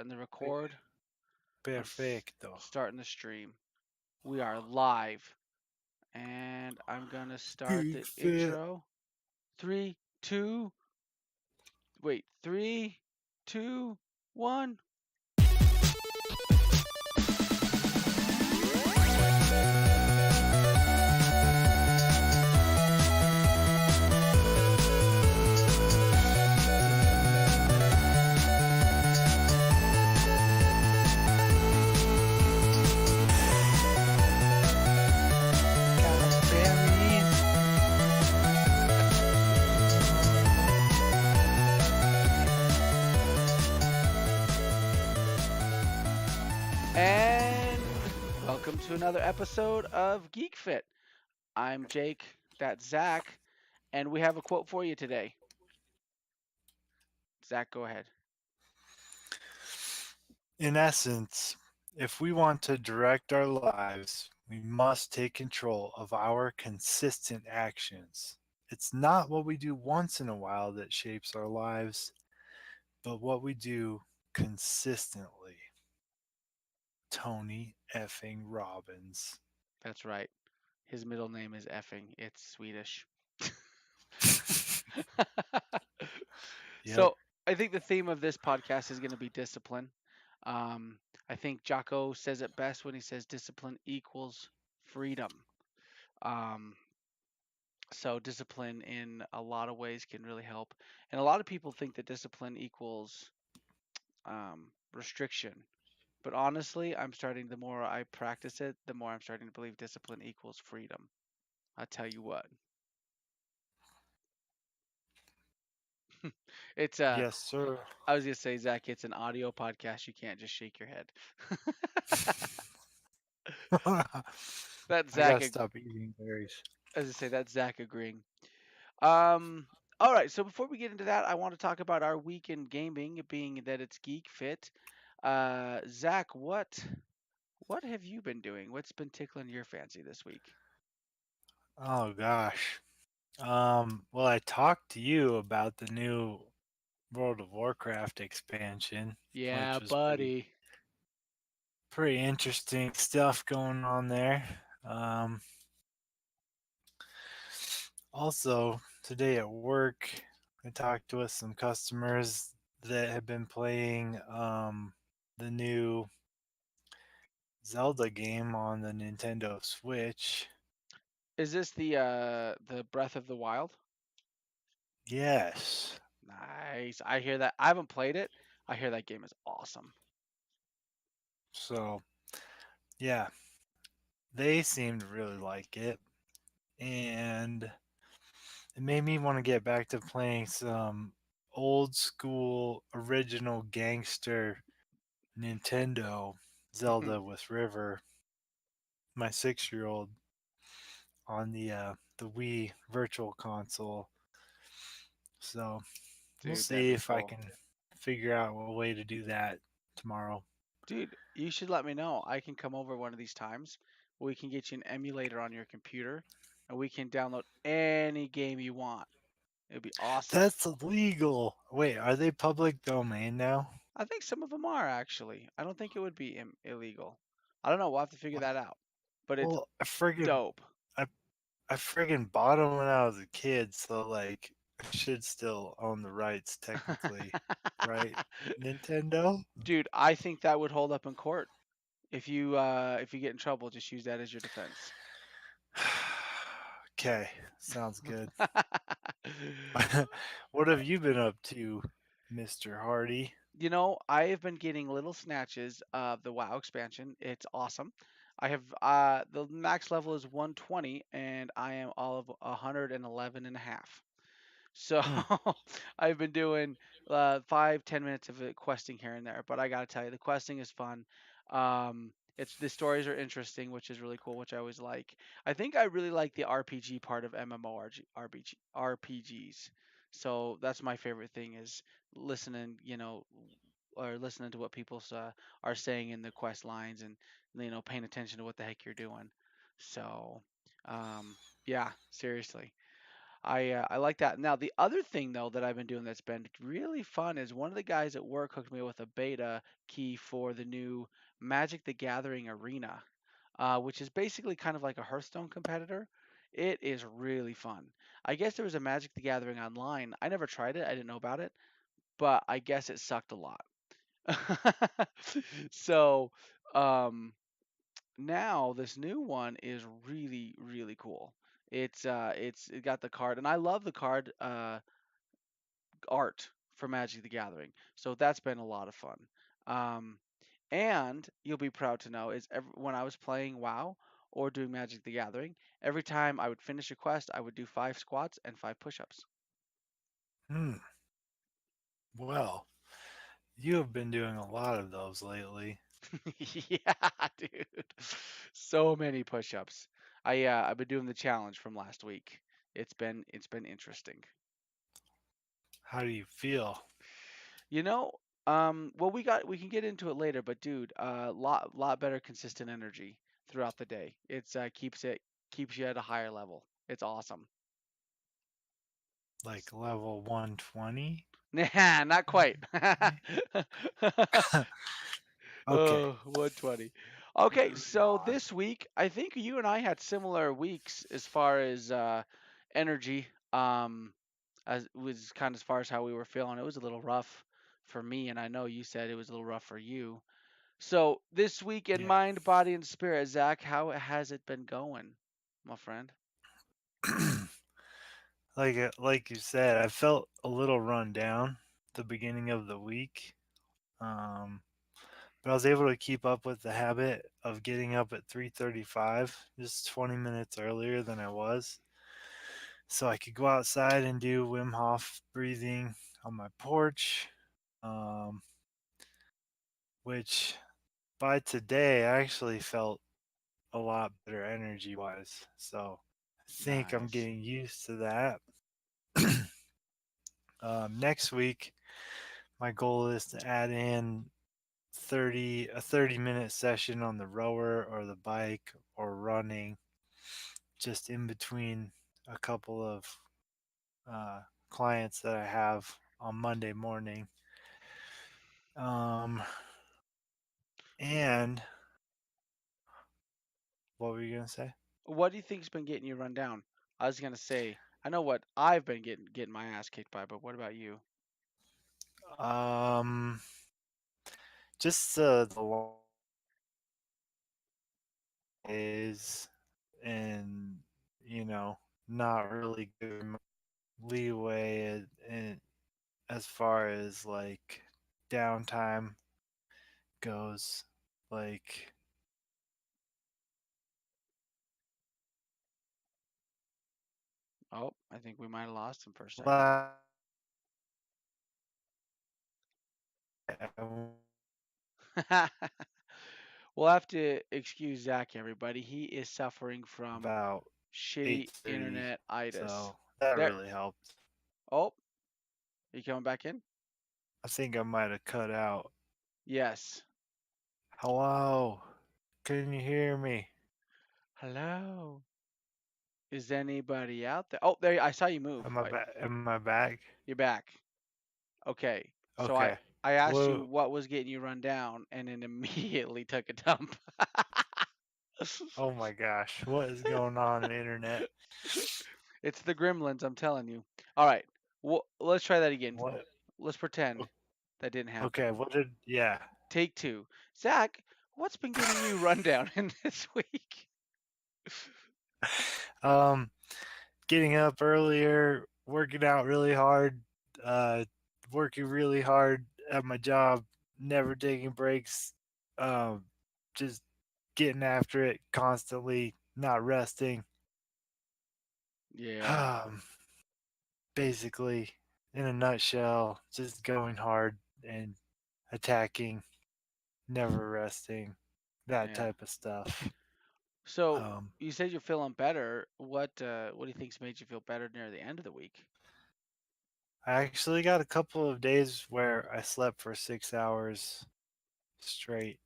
starting the record. Perfecto. Starting the stream. We are live, and I'm gonna start Geek the Fit. intro. Three, two, wait, three, two, one. And welcome to another episode of Geek Fit. I'm Jake, that's Zach, and we have a quote for you today. Zach, go ahead. In essence, if we want to direct our lives, we must take control of our consistent actions. It's not what we do once in a while that shapes our lives, but what we do consistently. Tony effing Robbins. That's right. His middle name is effing. It's Swedish. Yep. So I think the theme of this podcast is going to be discipline. Um, I think Jocko says it best when he says discipline equals freedom. Um, so discipline in a lot of ways can really help, and a lot of people think that discipline equals restriction. But honestly, I'm starting. The more I practice it, the more I'm starting to believe discipline equals freedom. I tell you what, it's Yes, sir. I was gonna say, Zach, it's an audio podcast. You can't just shake your head. I That's Zach. gotta stop eating berries. As I say, that's Zach agreeing. Um. All right. So before we get into that, I want to talk about our week in gaming, being that it's Geek Fit. Zach, what have you been doing? What's been tickling your fancy this week? Oh gosh. Well, I talked to you about the new World of Warcraft expansion, Yeah, which was pretty buddy. pretty interesting stuff going on there. Um, Also, today at work, I talked with some customers that have been playing the new Zelda game on the Nintendo Switch. Is this the Breath of the Wild? Yes. Nice. I hear that. I haven't played it. I hear that game is awesome. So, yeah, they seem to really like it. And it made me want to get back to playing some old school original gangster Nintendo Zelda with River, my 6-year old, on the Wii Virtual Console. So we'll Dude, that'd see be if I cool. can figure out a way to do that tomorrow. Dude, you should let me know. I can come over one of these times. We can get you an emulator on your computer and we can download any game you want. It'd be awesome. That's illegal. Wait, are they public domain now? I think some of them are actually. I don't think it would be illegal. I don't know. We'll have to figure that out. But it's Well, dope. I, I friggin' bought them when I was a kid, so like I should still own the rights technically, right? Nintendo? Dude, I think that would hold up in court. If you get in trouble, just use that as your defense. Okay, sounds good. What have you been up to, Mr. Hardy? You know, I have been getting little snatches of the WoW expansion. It's awesome. I have the max level is 120 and I am all of 111 and a half. So Hmm. I've been doing 5-10 minutes of it questing here and there, but I gotta tell you, the questing is fun. It's the stories are interesting, which is really cool, which I always like. I think I really like the RPG part of RPGs. So that's my favorite thing is listening, or listening to what people are saying in the quest lines and paying attention to what the heck you're doing. So, yeah, seriously. I like that. Now the other thing though that I've been doing that's been really fun is one of the guys at work hooked me up with a beta key for the new Magic the Gathering Arena, which is basically kind of like a Hearthstone competitor. It is really fun. I guess there was a Magic the Gathering online. I never tried it. I didn't know about it, but I guess it sucked a lot. So, um, now this new one is really really cool. It got the card, and I love the card art for Magic the Gathering. So that's been a lot of fun. Um, and you'll be proud to know is when I was playing WoW or doing Magic the Gathering, every time I would finish a quest, I would do 5 squats and 5 push-ups. Hmm. Well, you have been doing a lot of those lately. Yeah, dude. So many push-ups. I've been doing the challenge from last week. It's been interesting. How do you feel? You know, well we can get into it later, but dude, lot better consistent energy throughout the day. Keeps you at a higher level. It's awesome. Like level 120? Nah, not quite. Okay. Oh, 120. Okay, so this week, I think you and I had similar weeks as far as energy. As was kind of as far as how we were feeling. It was a little rough for me, and I know you said it was a little rough for you. So this week in Yeah. mind, body, and spirit, Zach, how has it been going, my friend? Like you said, I felt a little run down the beginning of the week. Um, but I was able to keep up with the habit of getting up at 3:35, just 20 minutes earlier than I was, so I could go outside and do Wim Hof breathing on my porch. Um, which by today I actually felt a lot better energy wise. So I think I'm Nice. getting used to that. Next week, my goal is to add in 30-minute session on the rower or the bike or running, just in between a couple of uh, clients that I have on Monday morning. Um, and what were you gonna say? What do you think's been getting you run down? I was gonna say, I know what I've been getting my ass kicked by, but what about you? Um, just the long days, and you know, not really giving leeway in as far as like downtime goes. Like Oh, I think we might have lost him for a second. last, We'll have to excuse Zach, everybody. He is suffering from about shitty 8:30, internet itis. so that There. really helped. Oh, you coming back in? I think I might have cut out. Yes. Hello, can you hear me? Hello. Is anybody out there? Oh, there. I saw you move. Am I back? Am I back? You're back. Okay. So I Okay. I asked you Well, what was getting you run down, and then immediately took a dump. oh my gosh, what is going on in the internet? It's the gremlins, I'm telling you. All right. Well, let's try that again. What? Let's pretend that didn't happen. Okay, what did? Yeah. Take two. Zach, what's been getting you run down in this week? um, getting up earlier, working out really hard, uh, working really hard at my job, never taking breaks, um, just getting after it constantly, not resting. Yeah. Basically, in a nutshell, just going hard and attacking, never resting, that Yeah. type of stuff. So Um, you said you're feeling better. What do you think's made you feel better near the end of the week? I actually got a couple of days where I slept for 6 hours straight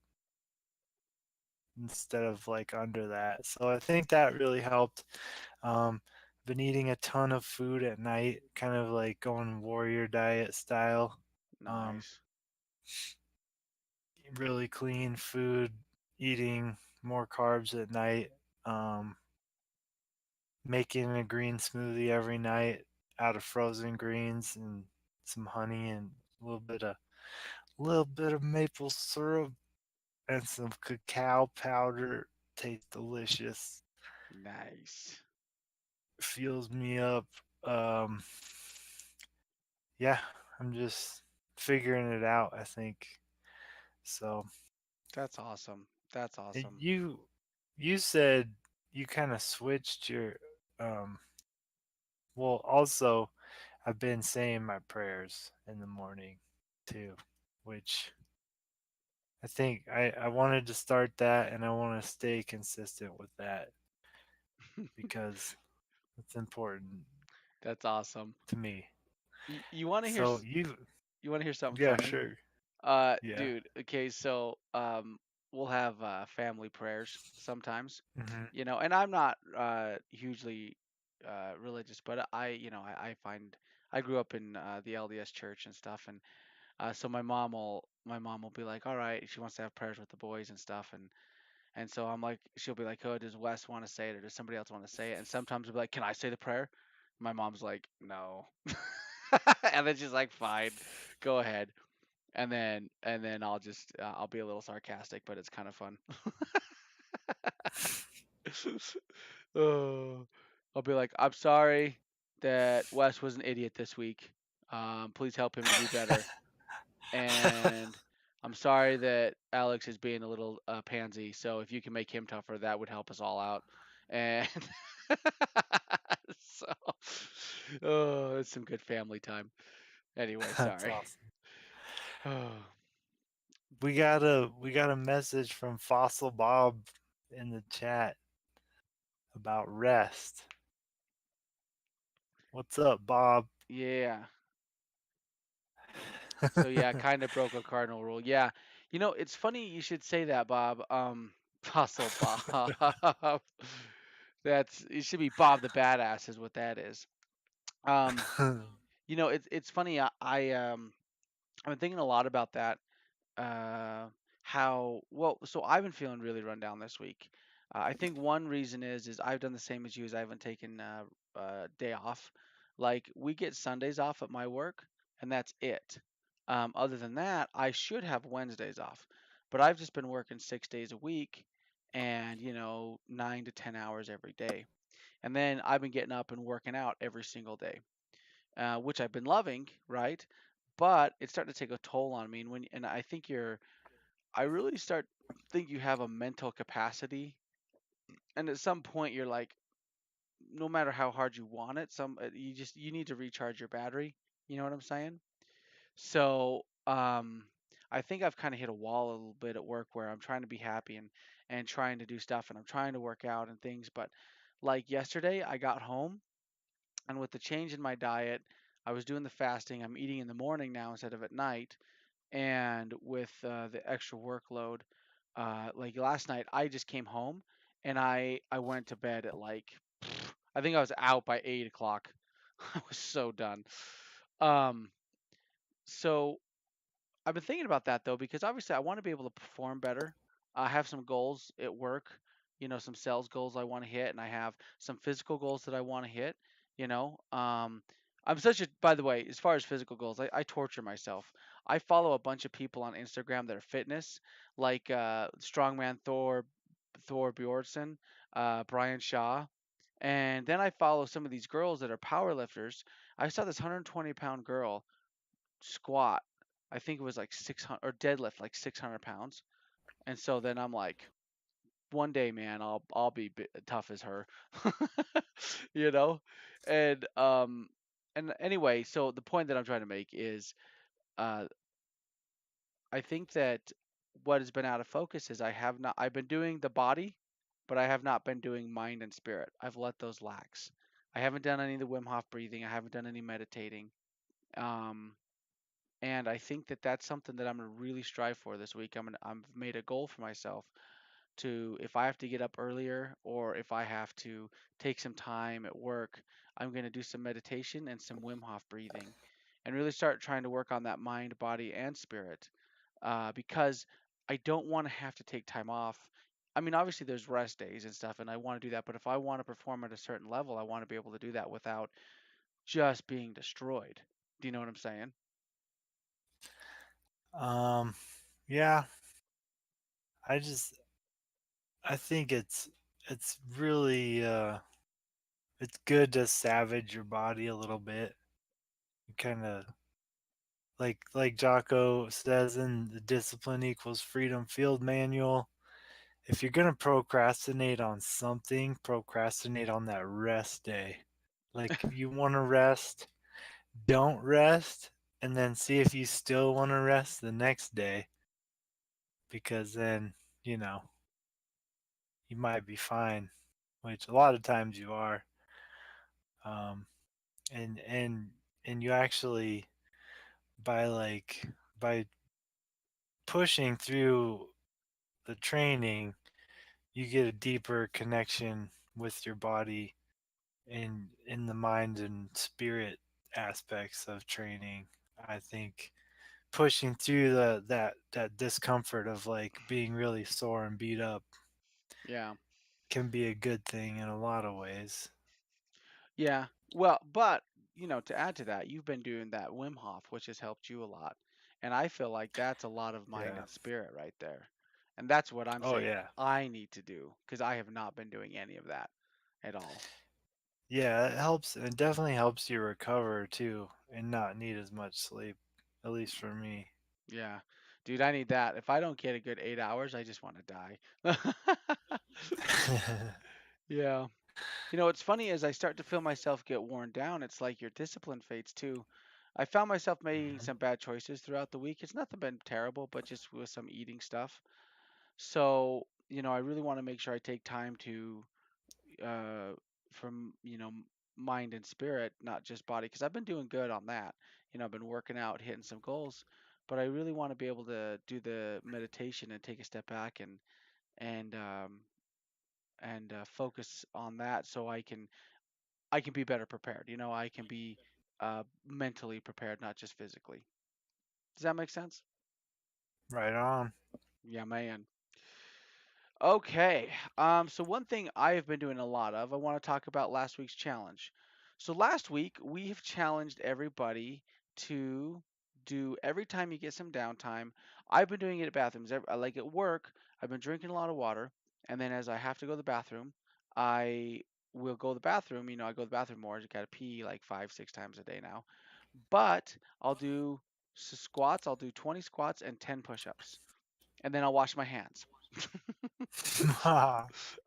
instead of like under that. So I think that really helped. Um, been eating a ton of food at night, kind of like going warrior diet style. Um, Nice. really clean food, eating more carbs at night. Um, Making a green smoothie every night out of frozen greens and some honey and a little bit of maple syrup and some cacao powder. Tastes delicious. Nice. Fuels me up. Um, yeah, I'm just figuring it out, I think. So, That's awesome. That's and awesome. you said you kind of switched your um well, also I've been saying my prayers in the morning too, which I think I wanted to start that and I want to stay consistent with that because it's important That's awesome. to me. You want to hear So you, you want to hear something yeah, funny? sure. Yeah. Dude, okay, so we'll have family prayers sometimes, Hmm. and I'm not hugely religious, but I find I grew up in the LDS church and stuff, and so my mom will be like, all right, she wants to have prayers with the boys and stuff, and so I'm like, she'll be like, oh, does Wes want to say it or does somebody else want to say it? And sometimes I'll be like, can I say the prayer? My mom's like, no, and then she's like, fine, go ahead, and then I'll be a little sarcastic, but it's kind of fun. Oh, I'll be like, I'm sorry that Wes was an idiot this week. Please help him to be better. And I'm sorry that Alex is being a little pansy. So if you can make him tougher, that would help us all out. And so, oh, it's some good family time. Anyway, That's sorry. awesome. Oh, We got a message from Fossil Bob in the chat about rest. What's up, Bob? yeah. So yeah, kind of broke a cardinal rule. Yeah. It's funny you should say that, Bob. Fossil Bob. That's it should be Bob the Badass is what that is. Um, it's funny. I've been thinking a lot about that. How well? So I've been feeling really run down this week. I think one reason is I've done the same as you. Is I haven't taken day off. Like we get Sundays off at my work, and that's it. Other than that, I should have Wednesdays off, but I've just been working 6 days a week, and 9 to 10 hours every day. And then I've been getting up and working out every single day, which I've been loving, right? But it's starting to take a toll on me, and I think I really start think you have a mental capacity, and at some point you're like, no matter how hard you want it, you need to recharge your battery. You know what I'm saying? So I think I've kind of hit a wall a little bit at work where I'm trying to be happy and trying to do stuff and I'm trying to work out and things, but like yesterday I got home and with the change in my diet, I was doing the fasting. I'm eating in the morning now instead of at night, and with the extra workload, like last night, I just came home and I went to bed at like I think I was out by 8 o'clock. I was so done. Um, so I've been thinking about that though because obviously I want to be able to perform better. I have some goals at work, some sales goals I want to hit, and I have some physical goals that I want to hit. You know, I'm such a. By the way, as far as physical goals, I torture myself. I follow a bunch of people on Instagram that are fitness, like Strongman Thor Bjornsson, Brian Shaw, and then I follow some of these girls that are power lifters. I saw this 120-pound girl squat. I think it was like 600 or deadlift like 600 pounds. And so then I'm like, one day, man, I'll be tough as her, you know. And anyway, so the point that I'm trying to make is, uh, I think that what has been out of focus is I've been doing the body, but I have not been doing mind and spirit. I've let those lax. I haven't done any of the Wim Hof breathing. I haven't done any meditating. Um, and I think that that's something that I'm gonna really strive for this week. I've made a goal for myself to if I have to get up earlier or if I have to take some time at work, I'm going to do some meditation and some Wim Hof breathing and really start trying to work on that mind, body, and spirit because I don't want to have to take time off. I mean, obviously, there's rest days and stuff, and I want to do that. But if I want to perform at a certain level, I want to be able to do that without just being destroyed. Do you know what I'm saying? Um, yeah, I just I think it's really it's good to savage your body a little bit. Kind of like Jocko says in the Discipline Equals Freedom Field Manual. If you're gonna procrastinate on something, procrastinate on that rest day. Like if you want to rest, don't rest, and then see if you still want to rest the next day, because then you know you might be fine, which a lot of times you are. Um, and and and you actually by like by pushing through the training, you get a deeper connection with your body in the mind and spirit aspects of training. I think pushing through that discomfort of like being really sore and beat up Yeah. can be a good thing in a lot of ways. Yeah. Well, but to add to that, you've been doing that Wim Hof, which has helped you a lot. And I feel like that's a lot of mind Yeah. and spirit right there. And that's what I'm Oh saying yeah. I need to do because I have not been doing any of that at all. Yeah, it helps. It definitely helps you recover too and not need as much sleep, at least for me. Yeah. Dude, I need that. If I don't get a good 8 hours, I just want to die. Yeah. What's funny is I start to feel myself get worn down. It's like your discipline fades too. I found myself making Mhm. some bad choices throughout the week. It's nothing been terrible, but just with some eating stuff. So, I really want to make sure I take time to, uh, from, mind and spirit, not just body, because I've been doing good on that. I've been working out, hitting some goals, but I really want to be able to do the meditation and take a step back and um, and focus on that so I can be better prepared. I can be mentally prepared, not just physically. Does that make sense? Right on. Yeah, man. Okay. So one thing I have been doing a lot of, I want to talk about last week's challenge. So last week we have challenged everybody to do every time you get some downtime. I've been doing it at bathrooms. Like at work, I've been drinking a lot of water, and then as I have to go to the bathroom, I will go to the bathroom. I go to the bathroom more. I gotta pee like 5, 6 times a day now. But I'll do squats. I'll do 20 squats and 10 push-ups, and then I'll wash my hands.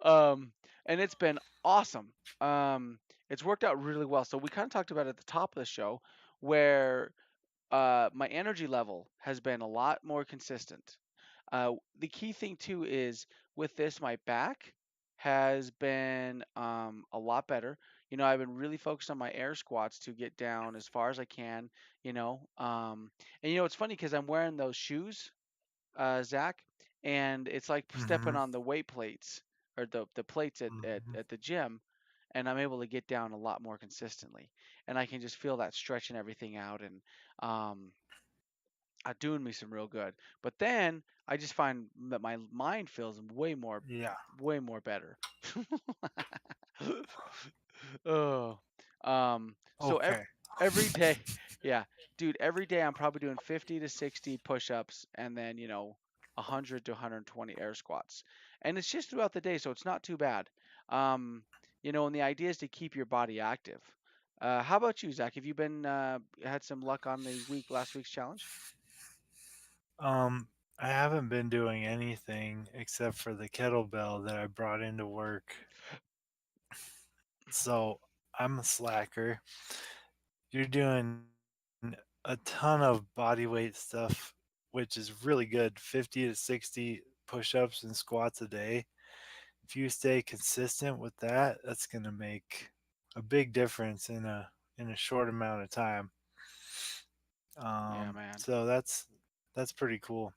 um, and it's been awesome. Um, it's worked out really well. So we kind of talked about it at the top of the show, where my energy level has been a lot more consistent. The key thing too is with this, my back has been a lot better. I've been really focused on my air squats to get down as far as I can. And it's funny because I'm wearing those shoes, Zach, and it's like stepping Mhm. on the weight plates or the plates Mhm. at the gym, and I'm able to get down a lot more consistently, and I can just feel that stretching everything out and um, doing me some real good. But then I just find that my mind feels Yeah. way more better. Oh, so Okay. every day, yeah, dude, every day I'm probably doing 50 to 60 push-ups and then 100 to 120 air squats, and it's just throughout the day, so it's not too bad. Um, and the idea is to keep your body active. How about you, Zach? Have you been had some luck on the last week's challenge? Um, I haven't been doing anything except for the kettlebell that I brought into work. So I'm a slacker. You're doing a ton of body weight stuff, which is really good. 50 to 60 push ups and squats a day. If you stay consistent with that, that's going to make a big difference in a short amount of time. Yeah, man. So that's pretty cool.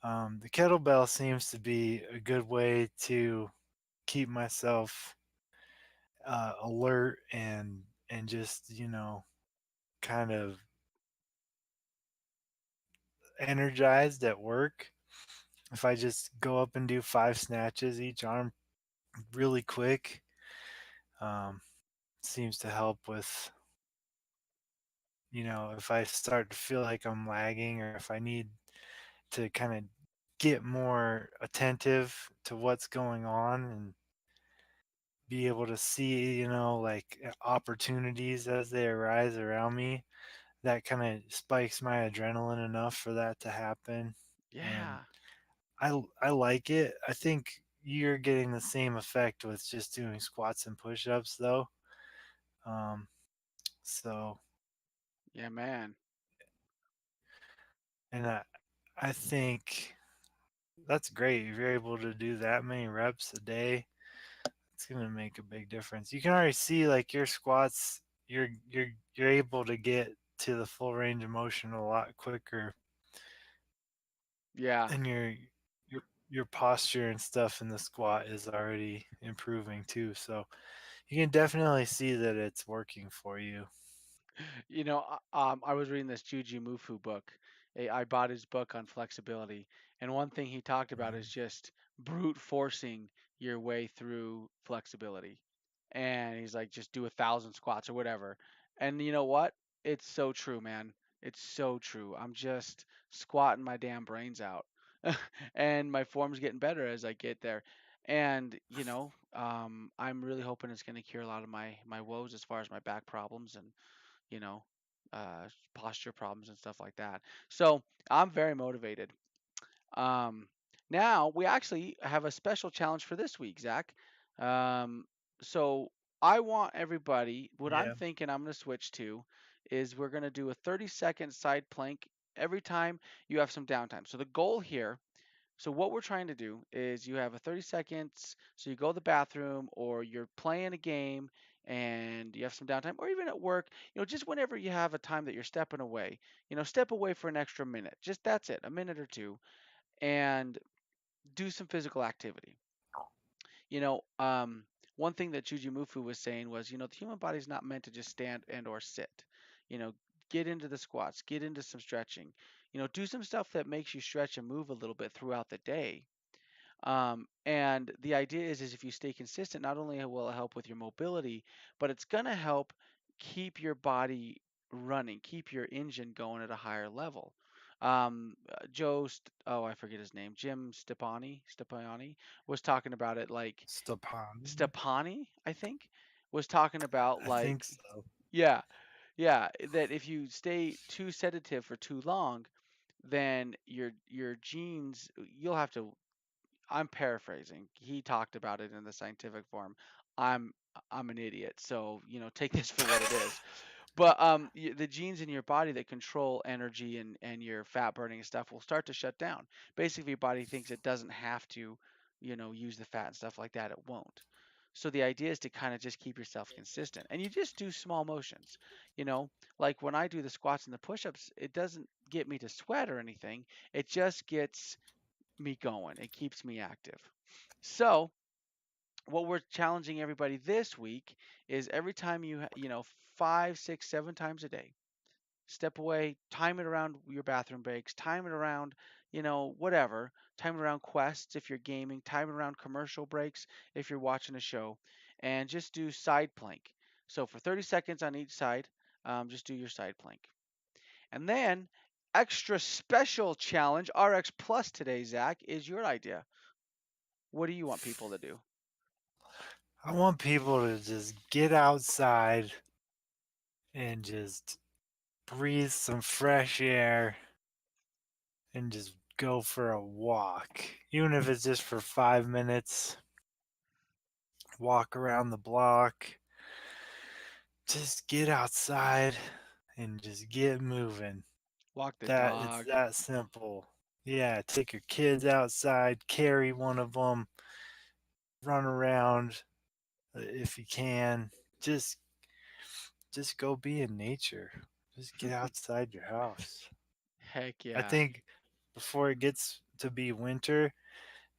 The kettlebell seems to be a good way to keep myself alert and just kind of energized at work. If I just go up and do 5 snatches each arm really quick, um, seems to help with if I start to feel like I'm lagging or if I need to kind of get more attentive to what's going on and be able to see, like opportunities as they arise around me. That kind of spikes my adrenaline enough for that to happen. And Yeah. I like it. I think you're getting the same effect with just doing squats and push-ups though. Um, so Yeah, man. and I think that's great. If you're able to do that many reps a day, it's gonna make a big difference. You can already see like your squats, you're able to get to the full range of motion a lot quicker, Yeah. and your your posture and stuff in the squat is already improving too. So you can definitely see that it's working for you. I was reading this Juji Mufu book. I bought his book on flexibility, and one thing he talked about is Mhm. just brute forcing your way through flexibility. And he's like, just do 1,000 squats or whatever. And you know what? It's so true, man. It's so true. I'm just squatting my damn brains out, and my form's getting better as I get there. And I'm really hoping it's going to cure a lot of my woes as far as my back problems and you know, posture problems and stuff like that. So I'm very motivated. Um, Now we actually have a special challenge for this week, Zach. Um, so I want everybody. What I'm Yeah. thinking, I'm going to switch to, is we're going to do a 30-second side plank every time you have some downtime. So the goal here so what we're trying to do is you have a 30 seconds, so you go to the bathroom or you're playing a game and you have some downtime, or even at work, just whenever you have a time that you're stepping away, step away for an extra minute. Just that's it, a minute or two, and do some physical activity. You know, um, One thing that Juji Mufu was saying was, the human body is not meant to just stand and or sit. You know, get into the squats, get into some stretching. Do some stuff that makes you stretch and move a little bit throughout the day and the idea is if you stay consistent, not only will it help with your mobility, but it's going to help keep your body running, keep your engine going at a higher level. I forget his name, Stepani was talking about it like Stepan. Stepani, I think, was talking about I think like, so. yeah, yeah, that if you stay too sedative for too long, then your genes, you'll have to I'm paraphrasing. He talked about it in the scientific form. I'm I'm an idiot, so take this for what it is. But the genes in your body that control energy and your fat burning and stuff will start to shut down. Basically, your body thinks it doesn't have to, use the fat and stuff like that. It won't. So the idea is to kind of just keep yourself consistent, and you just do small motions. You know, like when I do the squats and the push-ups, it doesn't get me to sweat or anything. It just gets me going. It keeps me active. So, what we're challenging everybody this week is every time five, six, 7 times a day, step away, time it around your bathroom breaks, time it around, whatever, time it around quests if you're gaming, time it around commercial breaks if you're watching a show, and just do side plank. So, for 30 seconds on each side, just do your side plank. And then, extra special challenge, RX Plus today, Zach, is your idea. What do you want people to do? I want people to just get outside and just breathe some fresh air and just go for a walk. Even if it's just for 5 minutes, walk around the block. Just get outside and just get moving. Walk the That it's dog. that simple. Yeah, take your kids outside, carry one of them, run around if you can. Just just go be in nature. Just get outside your house. Heck I yeah. think before it gets to be winter,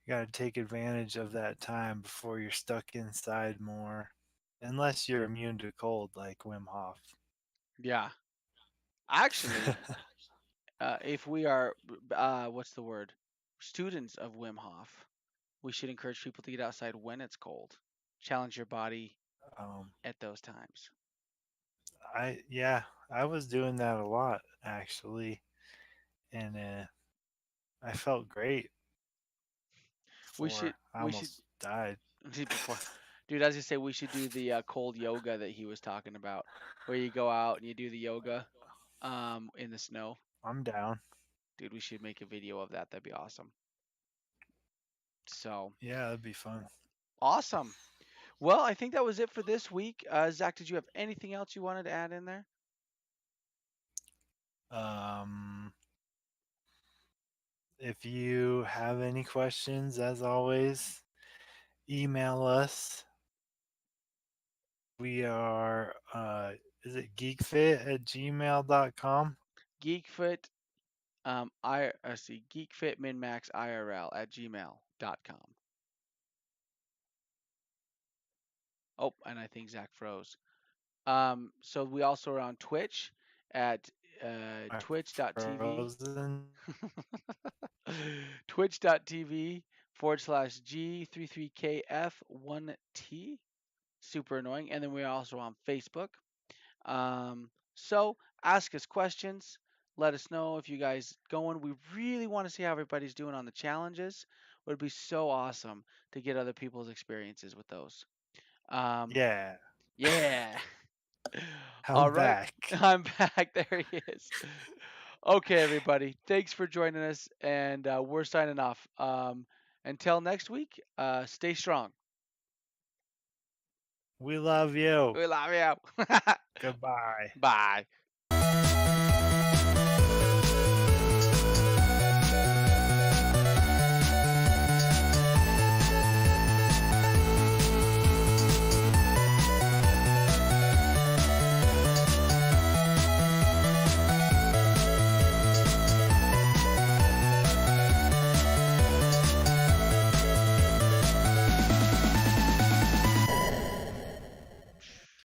you got to take advantage of that time before you're stuck inside more. Unless you're immune to cold like Wim Hof. Yeah. Actually, if we are, what's the word? Students of Wim Hof, we should encourage people to get outside when it's cold. Challenge your body um, at those times. yeah, I was doing that a lot actually, and I felt great We before should I we should almost died. before, dude. As you say, we should do the cold yoga that he was talking about, where you go out and you do the yoga in the snow. I'm down. Dude, we should make a video of that. That'd be awesome. So Yeah, that'd be fun. awesome. Well, I think that was it for this week. Zach, did you have anything else you wanted to add in there? Um, if you have any questions, as always, email us. We are, is it geekfit@gmail.com? Geekfit, I see geekfitminmaxirl@gmail.com. Oh, and I think Zach froze. So we also are on Twitch at I twitch.tv frozen. twitch.tv/G33KF1T. Super annoying. And then we're also on Facebook. So ask us questions. Let us know if you guys going. We really want to see how everybody's doing on the challenges. It would be so awesome to get other people's experiences with those. Um, Yeah, yeah. I'm All right. back. I'm back. There he is. Okay, everybody. Thanks for joining us, and we're signing off. Until next week, stay strong. We love you. We love you. Goodbye. Bye.